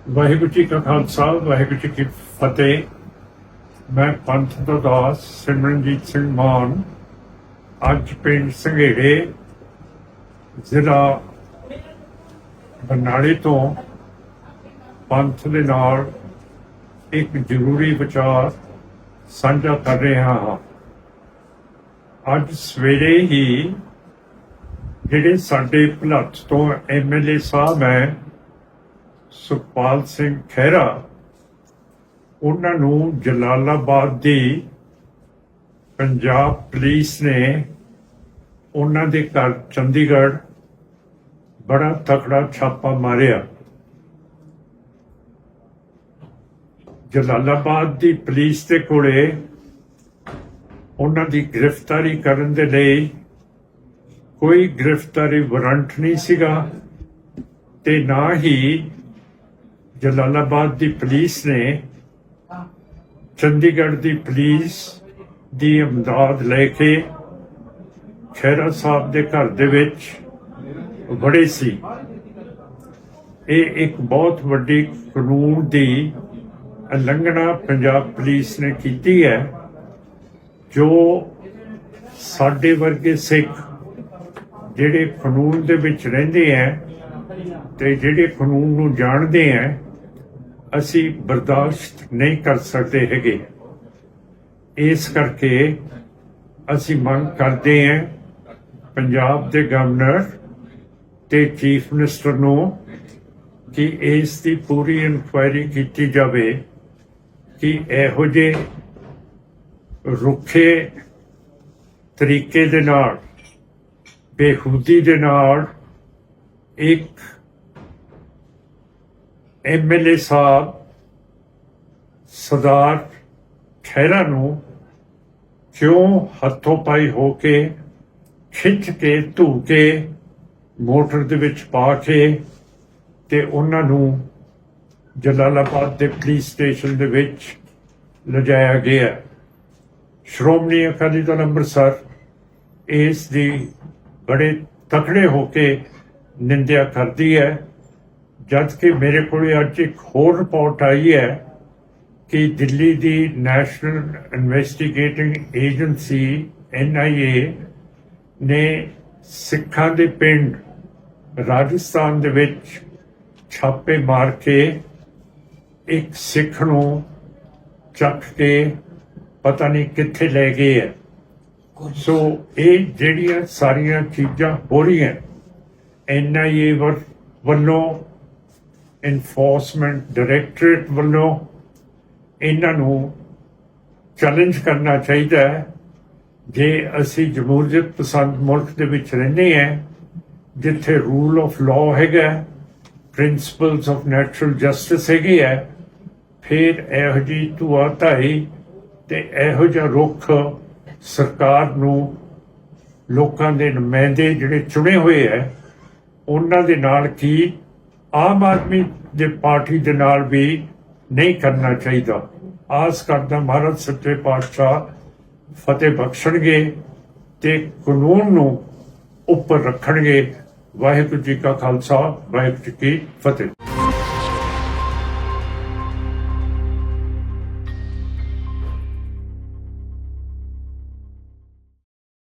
ਵਾਹਿਗੁਰੂ ਜੀ ਕਾ ਖਾਲਸਾ ਵਾਹਿਗੁਰੂ ਜੀ ਕੀ ਫਤਿਹ। ਮੈਂ ਪੰਥ ਦਾ ਦਾਸ ਸਿਮਰਨਜੀਤ ਸਿੰਘ ਮਾਨ ਅੱਜ ਪਿੰਡ ਸੰਘੇੜੇ ਜ਼ਿਲ੍ਹਾ ਬਰਨਾਲੇ ਤੋਂ ਪੰਥ ਦੇ ਨਾਲ ਇੱਕ ਜ਼ਰੂਰੀ ਵਿਚਾਰ ਸਾਂਝਾ ਕਰ ਰਿਹਾ ਹਾਂ। ਅੱਜ ਸਵੇਰੇ ਹੀ ਜਿਹੜੇ ਸਾਡੇ ਭਲੱਥ ਤੋਂ MLA ਸਾਹਿਬ ਹੈ ਸੁਖਪਾਲ ਸਿੰਘ ਖਹਿਰਾ, ਉਹਨਾਂ ਨੂੰ ਜਲਾਲਾਬਾਦ ਦੀ ਪੰਜਾਬ ਪੁਲਿਸ ਨੇ ਉਹਨਾਂ ਦੇ ਘਰ ਚੰਡੀਗੜ੍ਹ ਬੜਾ ਤਕੜਾ ਛਾਪਾ ਮਾਰਿਆ। ਜਲਾਲਾਬਾਦ ਦੀ ਪੁਲਿਸ ਦੇ ਕੋਲੇ ਉਹਨਾਂ ਦੀ ਗ੍ਰਿਫਤਾਰੀ ਕਰਨ ਦੇ ਲਈ ਕੋਈ ਗ੍ਰਿਫਤਾਰੀ ਵਾਰੰਟ ਨਹੀਂ ਸੀਗਾ ਤੇ ਨਾ ਹੀ ਜਲਾਲਾਬਾਦ ਦੀ ਪੁਲਿਸ ਨੇ ਚੰਡੀਗੜ੍ਹ ਦੀ ਪੁਲਿਸ ਦੀ ਇਮਦਾਦ ਲੈ ਕੇ ਖਹਿਰਾ ਸਾਹਿਬ ਦੇ ਘਰ ਦੇ ਵਿੱਚ ਵੜੇ ਸੀ। ਇਹ ਇੱਕ ਬਹੁਤ ਵੱਡੀ ਕਾਨੂੰਨ ਦੀ ਉਲੰਘਣਾ ਪੰਜਾਬ ਪੁਲਿਸ ਨੇ ਕੀਤੀ ਹੈ। ਜੋ ਸਾਡੇ ਵਰਗੇ ਸਿੱਖ ਜਿਹੜੇ ਕਾਨੂੰਨ ਦੇ ਵਿੱਚ ਰਹਿੰਦੇ ਹੈ ਤੇ ਜਿਹੜੇ ਕਾਨੂੰਨ ਨੂੰ ਜਾਣਦੇ ਹੈ, ਅਸੀਂ ਬਰਦਾਸ਼ਤ ਨਹੀਂ ਕਰ ਸਕਦੇ ਹੈਗੇ। ਇਸ ਕਰਕੇ ਅਸੀਂ ਮੰਗ ਕਰਦੇ ਹਾਂ ਪੰਜਾਬ ਦੇ ਗਵਰਨਰ ਤੇ ਚੀਫ ਮਿਨਿਸਟਰ ਨੂੰ ਕਿ ਇਸ ਦੀ ਪੂਰੀ ਇਨਕੁਆਇਰੀ ਕੀਤੀ ਜਾਵੇ ਕਿ ਇਹੋ ਜਿਹੇ ਰੁੱਖੇ ਤਰੀਕੇ ਦੇ ਨਾਲ ਬੇਖੁਦੀ ਦੇ ਨਾਲ ਇੱਕ MLA ਸਾਹਿਬ ਸਰਦਾਰ ਖਹਿਰਾ ਨੂੰ ਕਿਉਂ ਹੱਥੋਂ ਪਾਈ ਹੋ ਕੇ ਖਿੱਚ ਕੇ ਧੂ ਕੇ ਮੋਟਰ ਦੇ ਵਿੱਚ ਪਾ ਕੇ ਤੇ ਉਹਨਾਂ ਨੂੰ ਜਲਾਲਾਬਾਦ ਦੇ ਪੁਲਿਸ ਸਟੇਸ਼ਨ ਦੇ ਵਿੱਚ ਲਿਜਾਇਆ ਗਿਆ। ਸ਼੍ਰੋਮਣੀ ਅਕਾਲੀ ਦਲ ਅੰਮ੍ਰਿਤਸਰ ਇਸ ਦੀ ਬੜੇ ਤਕੜੇ ਹੋ ਕੇ ਨਿੰਦਿਆ ਕਰਦੀ ਹੈ। ਜਦ ਕਿ ਮੇਰੇ ਕੋਲ ਅੱਜ ਇੱਕ ਹੋਰ ਰਿਪੋਰਟ ਆਈ ਹੈ ਕਿ ਦਿੱਲੀ ਦੀ ਨੈਸ਼ਨਲ ਇਨਵੈਸਟੀਗੇਟਿੰਗ ਏਜੰਸੀ NIA ਨੇ ਸਿੱਖਾਂ ਦੇ ਪਿੰਡ ਰਾਜਸਥਾਨ ਦੇ ਵਿੱਚ ਛਾਪੇ ਮਾਰ ਕੇ ਇੱਕ ਸਿੱਖ ਨੂੰ ਚੱਕ ਕੇ ਪਤਾ ਨਹੀਂ ਕਿੱਥੇ ਲੈ ਗਏ ਹੈ। ਸੋ ਇਹ ਜਿਹੜੀਆਂ ਸਾਰੀਆਂ ਚੀਜ਼ਾਂ ਹੋ ਰਹੀਆਂ NIA ਵੱਲੋਂ ਇਨਫੋਰਸਮੈਂਟ ਡਾਇਰੈਕਟੋਰੇਟ ਵੱਲੋਂ ਇਹਨਾਂ ਨੂੰ ਚੈਲੰਜ ਕਰਨਾ ਚਾਹੀਦਾ ਹੈ। ਜੇ ਅਸੀਂ ਜਮਹੂਰੀਅਤ ਪਸੰਦ ਮੁਲਕ ਦੇ ਵਿੱਚ ਰਹਿੰਦੇ ਹਾਂ ਜਿੱਥੇ ਰੂਲ ਆਫ ਲਾਅ ਹੈਗਾ, ਪ੍ਰਿੰਸੀਪਲਸ ਆਫ ਨੈਚੁਰਲ ਜਸਟਿਸ ਹੈਗੇ ਹੈ, ਫਿਰ ਇਹੋ ਜਿਹੀ ਧੂਆਧਾਈ ਤੇ ਇਹੋ ਜਿਹਾ ਰੁੱਖ ਸਰਕਾਰ ਨੂੰ ਲੋਕਾਂ ਦੇ ਨੁਮਾਇੰਦੇ ਜਿਹੜੇ ਚੁਣੇ ਹੋਏ ਹੈ ਉਹਨਾਂ ਦੇ ਨਾਲ ਕੀ ਆਮ ਆਦਮੀ ਦੇ ਪਾਰਟੀ ਦੇ ਨਾਲ ਵੀ ਨਹੀਂ ਕਰਨਾ ਚਾਹੀਦਾ। ਆਸ ਕਰਦਾ ਮਹਾਰਾਜ ਸੱਚੇ ਪਾਤਸ਼ਾਹ ਫਤਿਹ ਬਖਸ਼ਣਗੇ ਤੇ ਕਾਨੂੰਨ ਨੂੰ ਉੱਪਰ ਰੱਖਣਗੇ। ਵਾਹਿਗੁਰੂ ਜੀ ਕਾ ਖਾਲਸਾ ਵਾਹਿਗੁਰੂ ਜੀ ਕੀ ਫਤਿਹ।